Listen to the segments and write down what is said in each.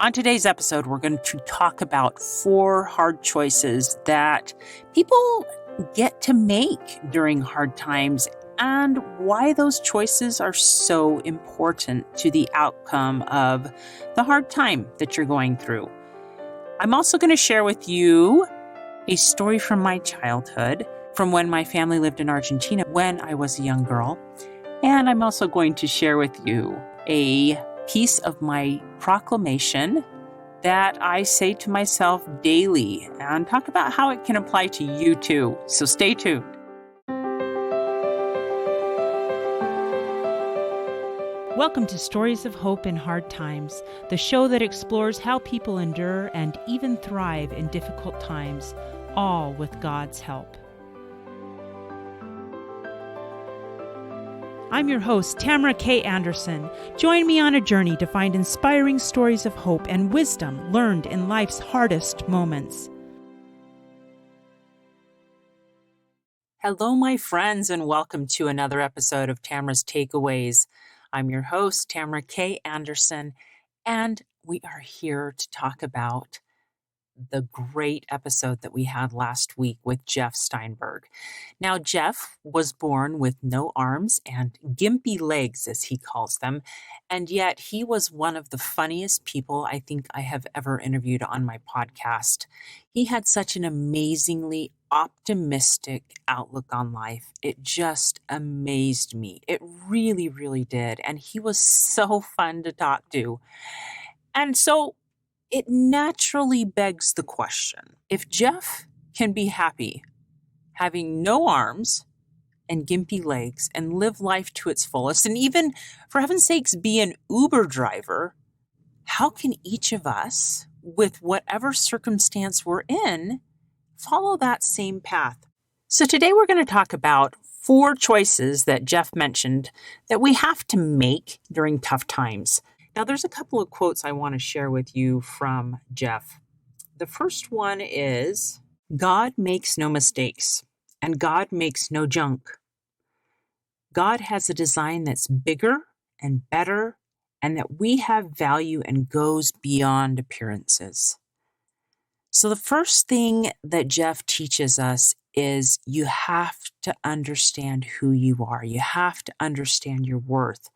On today's episode, we're going to talk about 4 hard choices that people get to make during hard times and why those choices are so important to the outcome of the hard time that you're going through. I'm also going to share with you a story from my childhood, from when my family lived in Argentina when I was a young girl. And I'm also going to share with you a piece of my proclamation that I say to myself daily and talk about how it can apply to you too. So stay tuned. Welcome to Stories of Hope in Hard Times, the show that explores how people endure and even thrive in difficult times, all with God's help. I'm your host, Tamara K. Anderson. Join me on a journey to find inspiring stories of hope and wisdom learned in life's hardest moments. Hello, my friends, and welcome to another episode of Tamara's Takeaways. I'm your host, Tamara K. Anderson, and we are here to talk about the great episode that we had last week with Jeff Steinberg. Now, Jeff was born with no arms and gimpy legs, as he calls them, and yet he was one of the funniest people I think I have ever interviewed on my podcast. He had such an amazingly optimistic outlook on life. It just amazed me. It really, really did. And he was so fun to talk to. And so it naturally begs the question, if Jeff can be happy having no arms and gimpy legs and live life to its fullest, and even, for heaven's sakes, be an Uber driver, how can each of us, with whatever circumstance we're in, follow that same path? So today we're going to talk about 4 choices that Jeff mentioned that we have to make during tough times. Now, there's a couple of quotes I want to share with you from Jeff. The first one is, God makes no mistakes, and God makes no junk. God has a design that's bigger and better, and that we have value and goes beyond appearances. So the first thing that Jeff teaches us is you have to understand who you are. You have to understand your worth,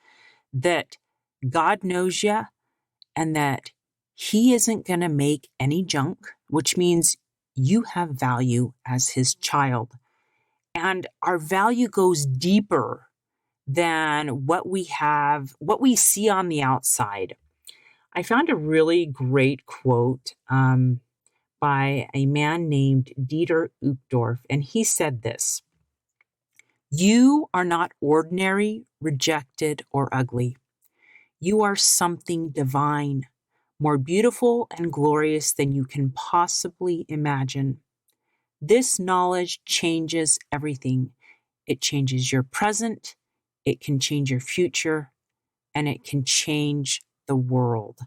that God knows you and that He isn't going to make any junk, which means you have value as His child. And our value goes deeper than what we have, what we see on the outside. I found a really great quote by a man named Dieter Uchtdorf, and he said this: "You are not ordinary, rejected, or ugly. You are something divine, more beautiful and glorious than you can possibly imagine. This knowledge changes everything. It changes your present, it can change your future, and it can change the world."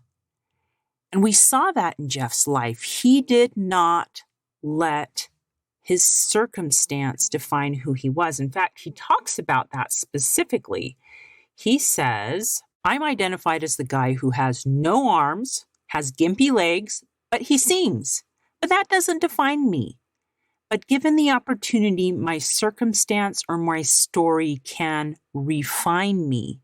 And we saw that in Jeff's life. He did not let his circumstance define who he was. In fact, he talks about that specifically. He says, "I'm identified as the guy who has no arms, has gimpy legs, but he sings. But that doesn't define me. But given the opportunity, my circumstance or my story can refine me.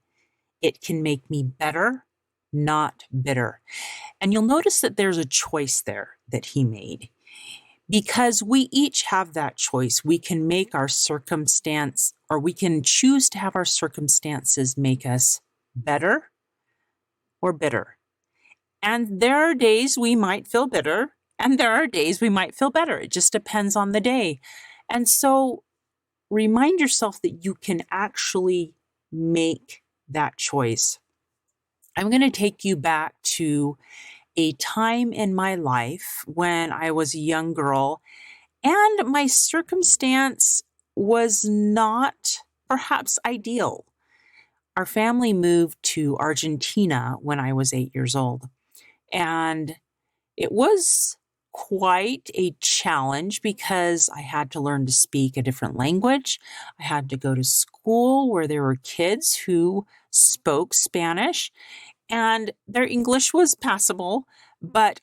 It can make me better, not bitter." And you'll notice that there's a choice there that he made. Because we each have that choice. We can make our circumstance, or we can choose to have our circumstances make us better or bitter. And there are days we might feel bitter, and there are days we might feel better. It just depends on the day. And so remind yourself that you can actually make that choice. I'm going to take you back to a time in my life when I was a young girl, and my circumstance was not perhaps ideal. Our family moved to Argentina when I was 8 years old, and it was quite a challenge because I had to learn to speak a different language. I had to go to school where there were kids who spoke Spanish, and their English was passable, But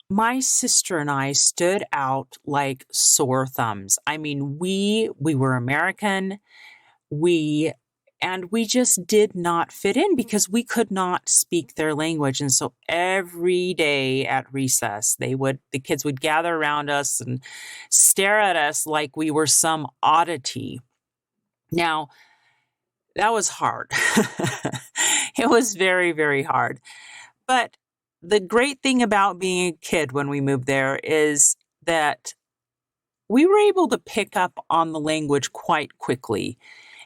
my sister and I stood out like sore thumbs. I mean, we were American. We just did not fit in because we could not speak their language. And so every day at recess, the kids would gather around us and stare at us like we were some oddity. Now, that was hard. It was very, very hard. But the great thing about being a kid when we moved there is that we were able to pick up on the language quite quickly.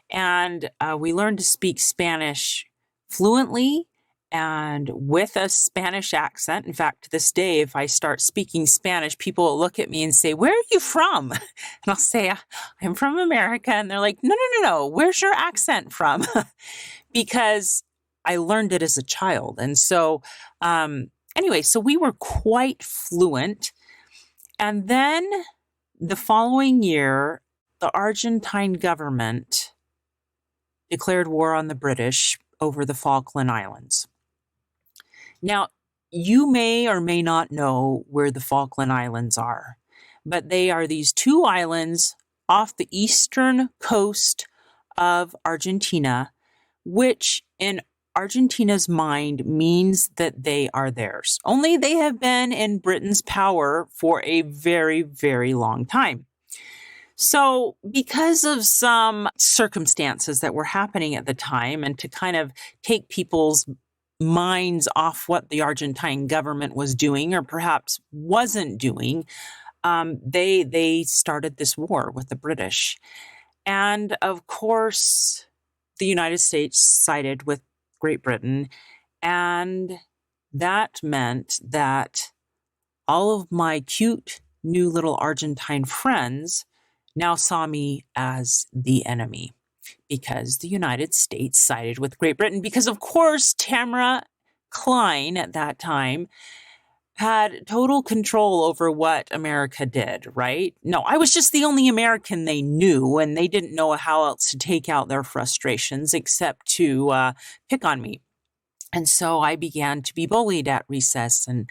And we learned to speak Spanish fluently and with a Spanish accent. In fact, to this day, if I start speaking Spanish, people will look at me and say, "Where are you from?" And I'll say, "I'm from America." And they're like, "No, no, no, no. Where's your accent from?" Because I learned it as a child. And so, anyway, so we were quite fluent. And then the following year, the Argentine government declared war on the British over the Falkland Islands. Now, you may or may not know where the Falkland Islands are, but they are these two islands off the eastern coast of Argentina, which in Argentina's mind means that they are theirs. Only they have been in Britain's power for a very, very long time. So because of some circumstances that were happening at the time, and to kind of take people's minds off what the Argentine government was doing or perhaps wasn't doing, they started this war with the British. And of course, the United States sided with Great Britain, and that meant that all of my cute new little Argentine friends now saw me as the enemy because the United States sided with Great Britain. Because, of course, Tamara Klein at that time had total control over what America did, right? No, I was just the only American they knew, and they didn't know how else to take out their frustrations except to pick on me. And so I began to be bullied at recess, and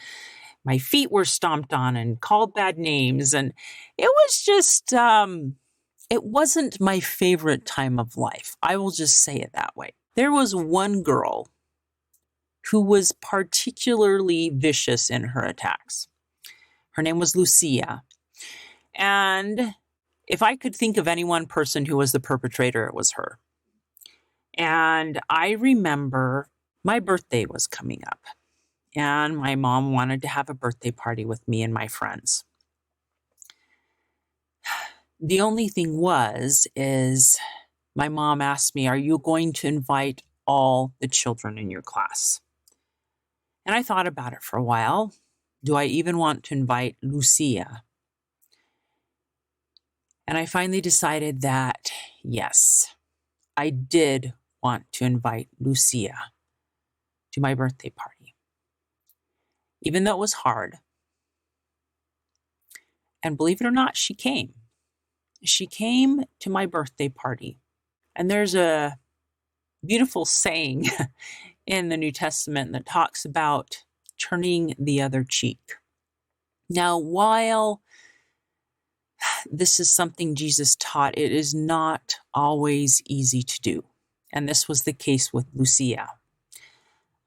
my feet were stomped on and called bad names. And it was just, it wasn't my favorite time of life. I will just say it that way. There was one girl who was particularly vicious in her attacks. Her name was Lucia. And if I could think of any one person who was the perpetrator, it was her. And I remember my birthday was coming up, and my mom wanted to have a birthday party with me and my friends. The only thing is my mom asked me, "Are you going to invite all the children in your class?" And I thought about it for a while. Do I even want to invite Lucia? And I finally decided that, yes, I did want to invite Lucia to my birthday party, even though it was hard. And believe it or not, she came. She came to my birthday party. And there's a beautiful saying in the New Testament that talks about turning the other cheek. Now, while this is something Jesus taught, it is not always easy to do. And this was the case with Lucia.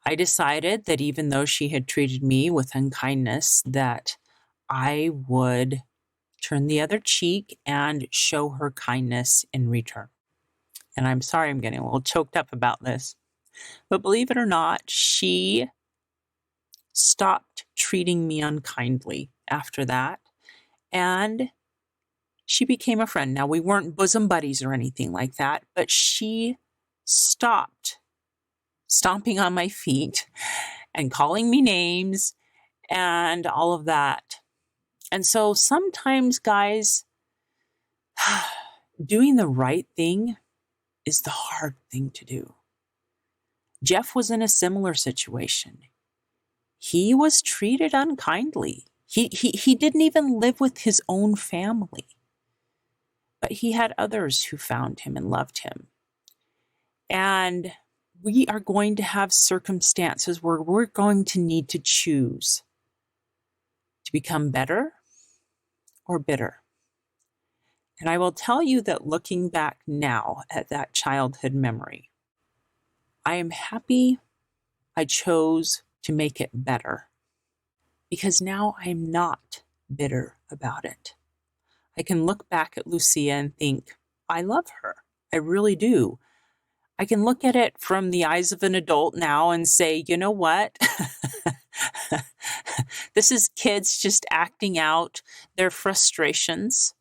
I decided that even though she had treated me with unkindness, that I would turn the other cheek and show her kindness in return. And I'm sorry I'm getting a little choked up about this, but believe it or not, she stopped treating me unkindly after that, and she became a friend. Now, we weren't bosom buddies or anything like that, but she stopped stomping on my feet and calling me names and all of that. And so sometimes, guys, doing the right thing is the hard thing to do. Jeff was in a similar situation. He was treated unkindly. He didn't even live with his own family, but he had others who found him and loved him. And we are going to have circumstances where we're going to need to choose become better or bitter? And I will tell you that looking back now at that childhood memory, I am happy I chose to make it better because now I'm not bitter about it. I can look back at Lucia and think, I love her. I really do. I can look at it from the eyes of an adult now and say, you know what? This is kids just acting out their frustrations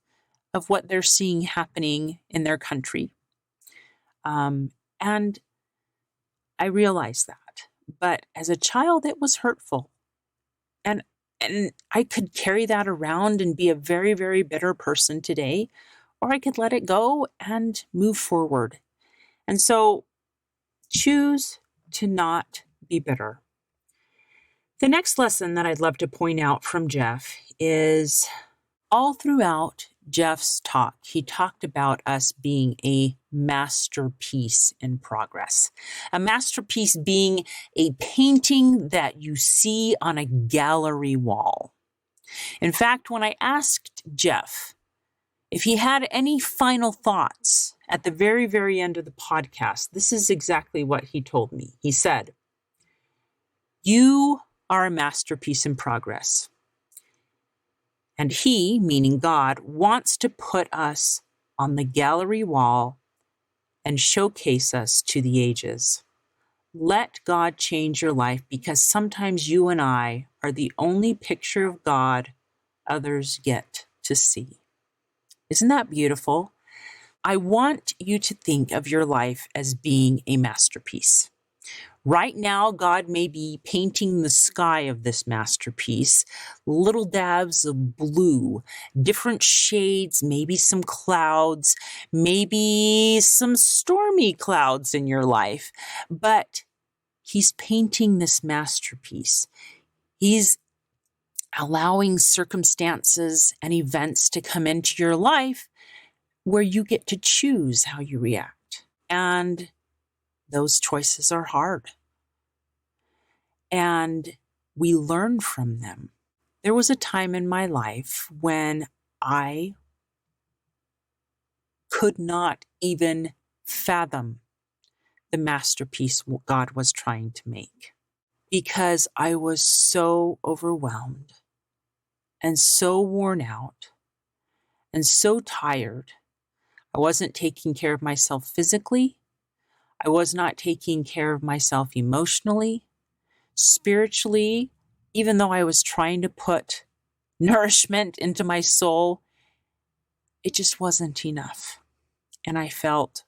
of what they're seeing happening in their country. And I realize that. But as a child, it was hurtful. And I could carry that around and be a very, very bitter person today, or I could let it go and move forward. And so choose to not be bitter. The next lesson that I'd love to point out from Jeff is all throughout Jeff's talk, he talked about us being a masterpiece in progress. A masterpiece being a painting that you see on a gallery wall. In fact, when I asked Jeff if he had any final thoughts at the very, very end of the podcast, this is exactly what he told me. He said, "You are a masterpiece in progress. And he, meaning God, wants to put us on the gallery wall and showcase us to the ages. Let God change your life because sometimes you and I are the only picture of God others get to see." Isn't that beautiful? I want you to think of your life as being a masterpiece. Right now, God may be painting the sky of this masterpiece, little dabs of blue, different shades, maybe some clouds, maybe some stormy clouds in your life. But He's painting this masterpiece. He's allowing circumstances and events to come into your life where you get to choose how you react. And those choices are hard. And we learn from them. There was a time in my life when I could not even fathom the masterpiece God was trying to make because I was so overwhelmed and so worn out and so tired. I wasn't taking care of myself physically. I was not taking care of myself emotionally, spiritually. Even though I was trying to put nourishment into my soul, it just wasn't enough. And I felt,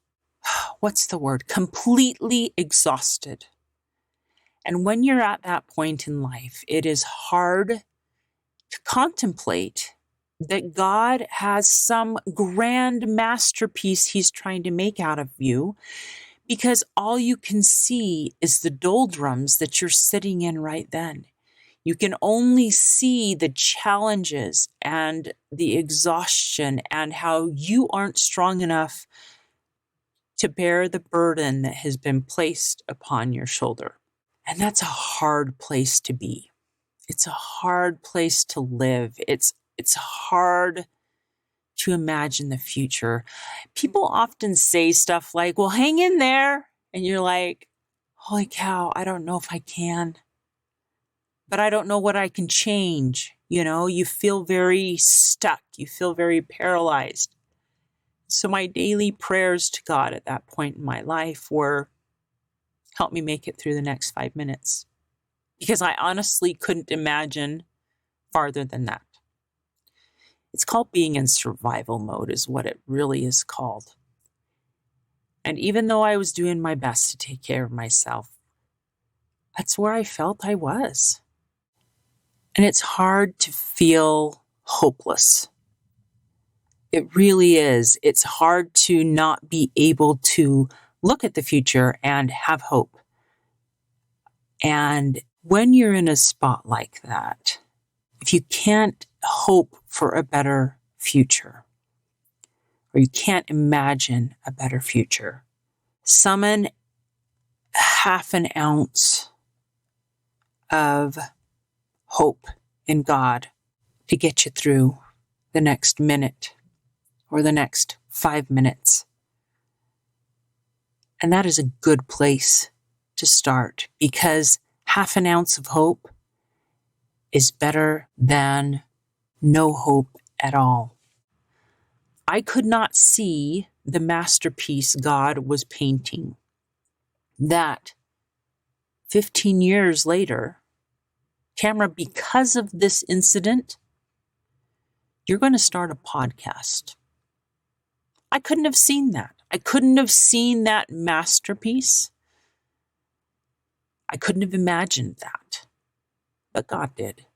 completely exhausted. And when you're at that point in life, it is hard to contemplate that God has some grand masterpiece He's trying to make out of you, because all you can see is the doldrums that you're sitting in right then. You can only see the challenges and the exhaustion and how you aren't strong enough to bear the burden that has been placed upon your shoulder. And that's a hard place to be. It's a hard place to live. It's hard to imagine the future. People often say stuff like, well, hang in there. And you're like, holy cow, I don't know if I can. But I don't know what I can change. You feel very stuck. You feel very paralyzed. So my daily prayers to God at that point in my life were, help me make it through the next 5 minutes. Because I honestly couldn't imagine farther than that. It's called being in survival mode is what it really is called. And even though I was doing my best to take care of myself, that's where I felt I was. And it's hard to feel hopeless. It really is. It's hard to not be able to look at the future and have hope. And when you're in a spot like that, if you can't hope for a better future, or you can't imagine a better future, summon half an ounce of hope in God to get you through the next minute or the next 5 minutes. And that is a good place to start, because half an ounce of hope is better than no hope at all. I could not see the masterpiece God was painting. That 15 years later, Tamara, because of this incident, you're going to start a podcast. I couldn't have seen that. I couldn't have seen that masterpiece. I couldn't have imagined that. But God did.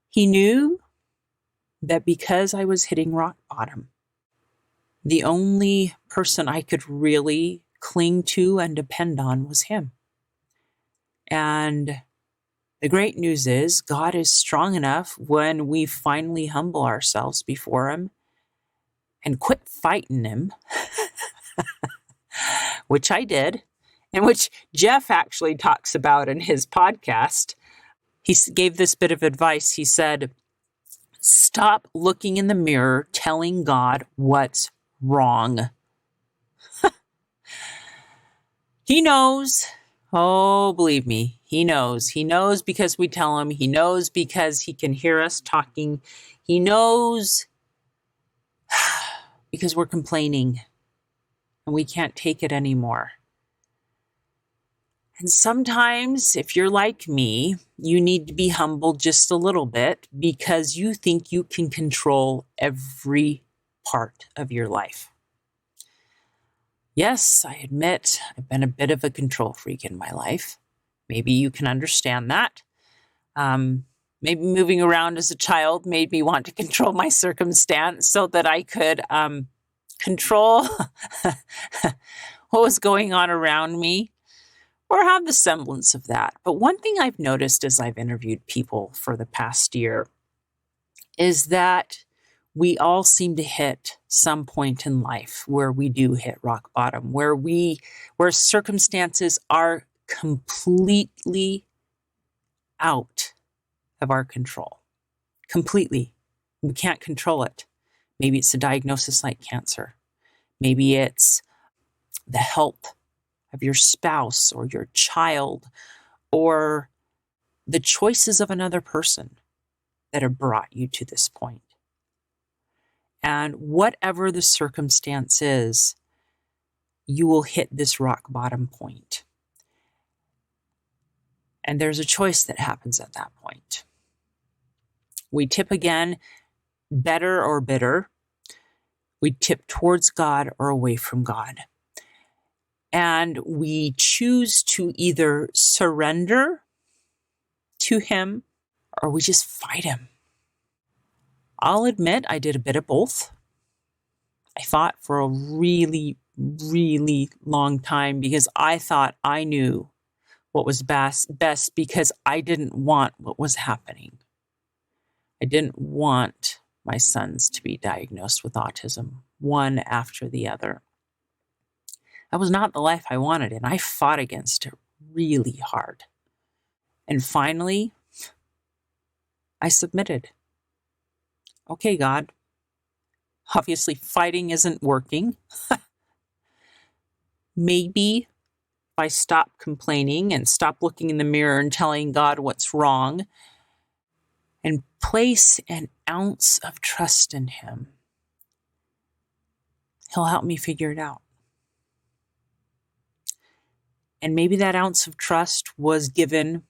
He knew that because I was hitting rock bottom, the only person I could really cling to and depend on was Him. And the great news is God is strong enough when we finally humble ourselves before Him and quit fighting Him, which I did, and which Jeff actually talks about in his podcast. He gave this bit of advice. He said, stop looking in the mirror telling God what's wrong. He knows. Oh, believe me, He knows. He knows because we tell Him. He knows because He can hear us talking. He knows because we're complaining and we can't take it anymore. And sometimes, if you're like me, you need to be humbled just a little bit because you think you can control every part of your life. Yes, I admit I've been a bit of a control freak in my life. Maybe you can understand that. Maybe moving around as a child made me want to control my circumstance so that I could control what was going on around me, or have the semblance of that. But one thing I've noticed as I've interviewed people for the past year is that we all seem to hit some point in life where we do hit rock bottom, where circumstances are completely out of our control. Completely. We can't control it. Maybe it's a diagnosis like cancer. Maybe it's the health of your spouse or your child, or the choices of another person that have brought you to this point. And whatever the circumstance is, you will hit this rock bottom point. And there's a choice that happens at that point. We tip again, better or bitter. We tip towards God or away from God. And we choose to either surrender to Him or we just fight Him. I'll admit I did a bit of both. I fought for a really, really long time because I thought I knew what was best because I didn't want what was happening. I didn't want my sons to be diagnosed with autism, one after the other. That was not the life I wanted, and I fought against it really hard. And finally, I submitted. Okay, God, obviously fighting isn't working. Maybe if I stop complaining and stop looking in the mirror and telling God what's wrong and place an ounce of trust in Him, He'll help me figure it out. And maybe that ounce of trust was given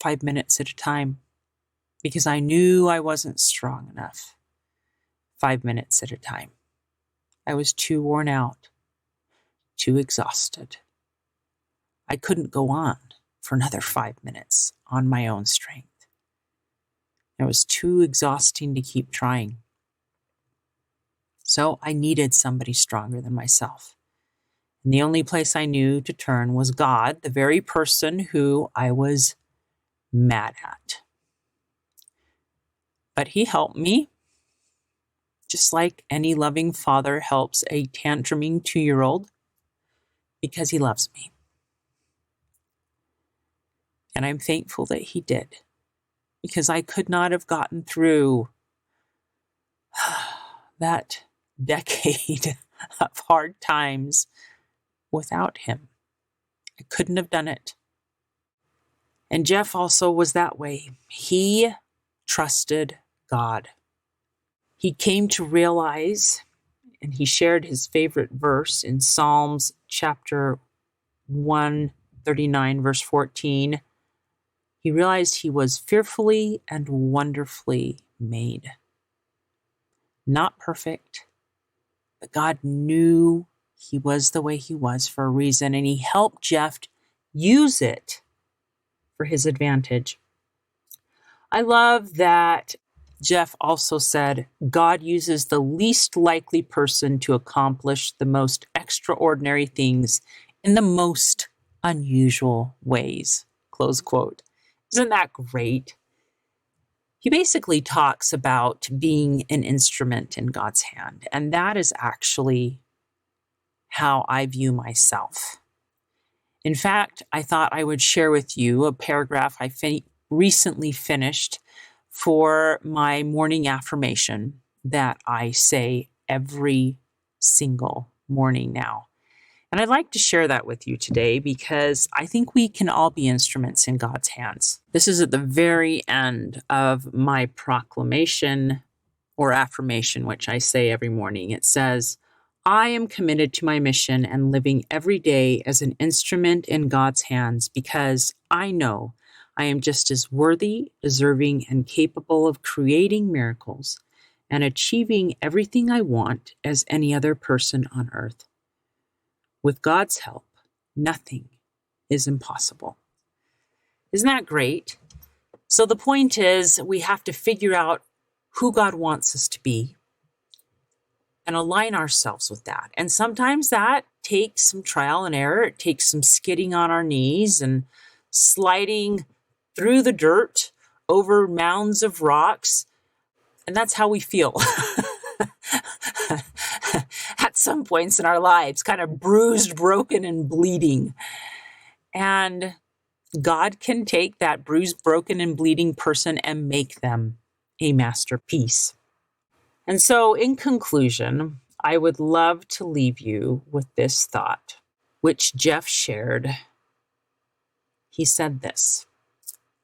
5 minutes at a time because I knew I wasn't strong enough. 5 minutes at a time. I was too worn out, too exhausted. I couldn't go on for another 5 minutes on my own strength. It was too exhausting to keep trying. So I needed somebody stronger than myself. And the only place I knew to turn was God, the very person who I was mad at. But He helped me, just like any loving father helps a tantruming 2-year-old, because He loves me. And I'm thankful that He did. because I could not have gotten through that decade of hard times without him. I couldn't have done it. And Jeff also was that way. He trusted God. He came to realize, and he shared his favorite verse in Psalms chapter 139, verse 14. He realized he was fearfully and wonderfully made. Not perfect, but God knew he was the way he was for a reason, and he helped Jeff use it for his advantage. I love that Jeff also said, God uses the least likely person to accomplish the most extraordinary things in the most unusual ways, close quote. Isn't that great? He basically talks about being an instrument in God's hand, and that is actually how I view myself. In fact, I thought I would share with you a paragraph I recently finished for my morning affirmation that I say every single morning now. And I'd like to share that with you today because I think we can all be instruments in God's hands. This is at the very end of my proclamation or affirmation, which I say every morning. It says, I am committed to my mission and living every day as an instrument in God's hands because I know I am just as worthy, deserving, and capable of creating miracles and achieving everything I want as any other person on earth. With God's help, nothing is impossible. Isn't that great? So the point is, we have to figure out who God wants us to be and align ourselves with that. And sometimes that takes some trial and error. It takes some skidding on our knees and sliding through the dirt over mounds of rocks. And that's how we feel at some points in our lives, kind of bruised, broken, and bleeding. And God can take that bruised, broken, and bleeding person and make them a masterpiece. And so, in conclusion, I would love to leave you with this thought, which Jeff shared. He said this: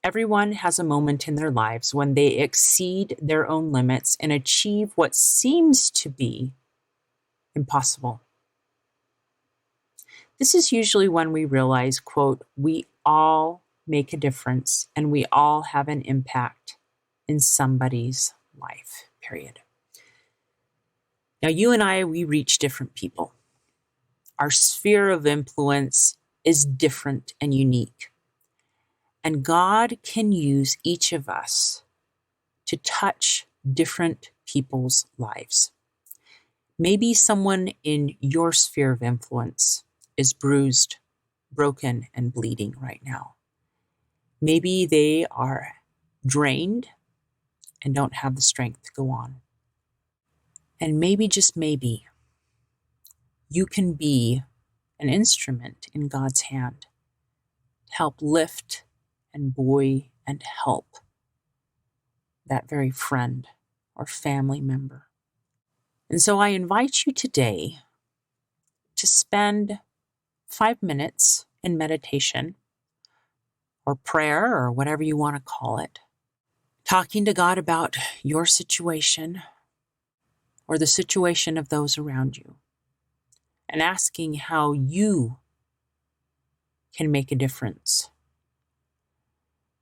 everyone has a moment in their lives when they exceed their own limits and achieve what seems to be impossible. This is usually when we realize, quote, we all make a difference and we all have an impact in somebody's life, period. Now, you and I, we reach different people. Our sphere of influence is different and unique. And God can use each of us to touch different people's lives. Maybe someone in your sphere of influence is bruised, broken, and bleeding right now. Maybe they are drained and don't have the strength to go on. And maybe, just maybe, you can be an instrument in God's hand to help lift and buoy and help that very friend or family member. And so I invite you today to spend 5 minutes in meditation or prayer or whatever you want to call it, talking to God about your situation or the situation of those around you, and asking how you can make a difference.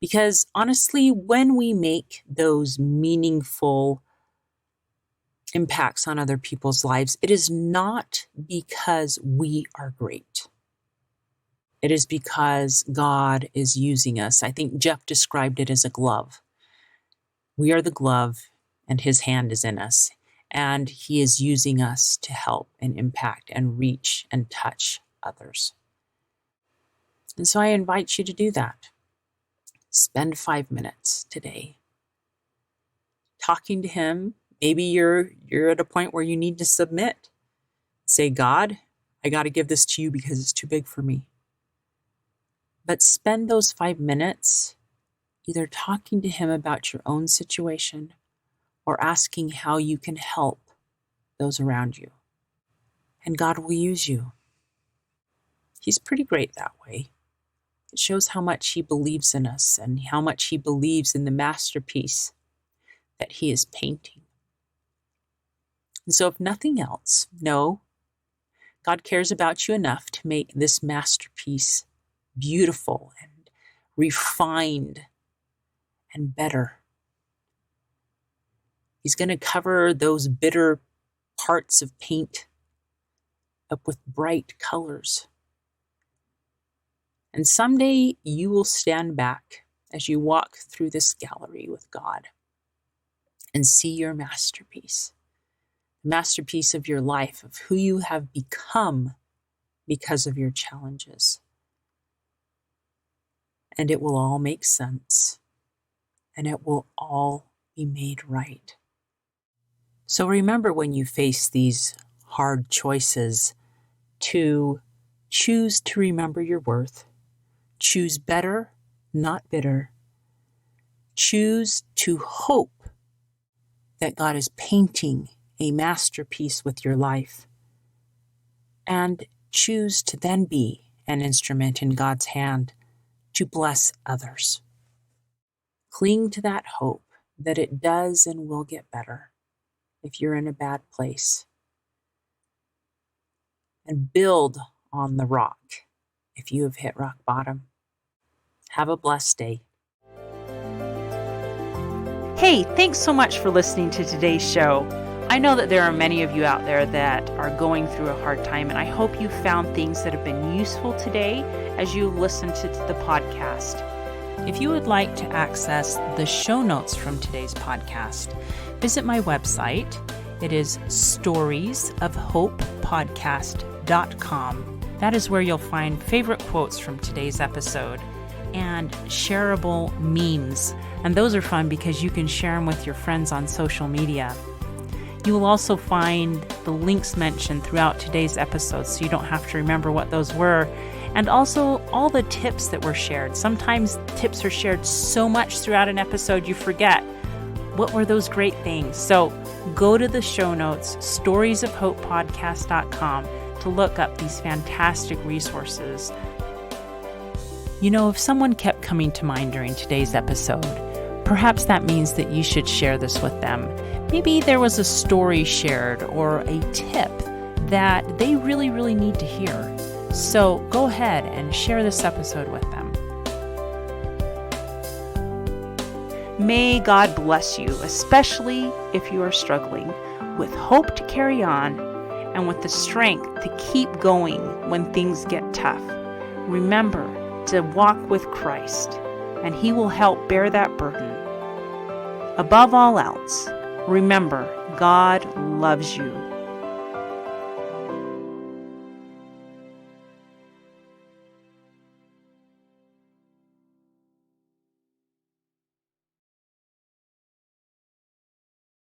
Because honestly, when we make those meaningful impacts on other people's lives, it is not because we are great. It is because God is using us. I think Jeff described it as a glove. We are the glove and his hand is in us. And he is using us to help and impact and reach and touch others. And so I invite you to do that. Spend 5 minutes today talking to him. Maybe you're at a point where you need to submit. Say, God, I got to give this to you because it's too big for me. But spend those 5 minutes either talking to Him about your own situation or asking how you can help those around you. And God will use you. He's pretty great that way. It shows how much He believes in us and how much He believes in the masterpiece that He is painting. And so if nothing else, know God cares about you enough to make this masterpiece beautiful and refined and better. He's going to cover those bitter parts of paint up with bright colors. And someday you will stand back as you walk through this gallery with God and see your masterpiece, the masterpiece of your life, of who you have become because of your challenges. And it will all make sense, and it will all be made right. So remember, when you face these hard choices, to choose to remember your worth. Choose better, not bitter. Choose to hope that God is painting a masterpiece with your life. And choose to then be an instrument in God's hand to bless others. Cling to that hope that it does and will get better if you're in a bad place. And build on the rock if you have hit rock bottom. Have a blessed day. Hey, thanks so much for listening to today's show. I know that there are many of you out there that are going through a hard time, and I hope you found things that have been useful today as you listen to the podcast. If you would like to access the show notes from today's podcast, visit my website. It is storiesofhopepodcast.com. That is where you'll find favorite quotes from today's episode and shareable memes. And those are fun because you can share them with your friends on social media. You will also find the links mentioned throughout today's episode, so you don't have to remember what those were. And also all the tips that were shared. Sometimes tips are shared so much throughout an episode you forget. What were those great things? So go to the show notes, storiesofhopepodcast.com, to look up these fantastic resources. You know, if someone kept coming to mind during today's episode, perhaps that means that you should share this with them. Maybe there was a story shared or a tip that they really, really need to hear. So go ahead and share this episode with them. May God bless you, especially if you are struggling, with hope to carry on and with the strength to keep going when things get tough. Remember to walk with Christ, and He will help bear that burden. Above all else, remember, God loves you.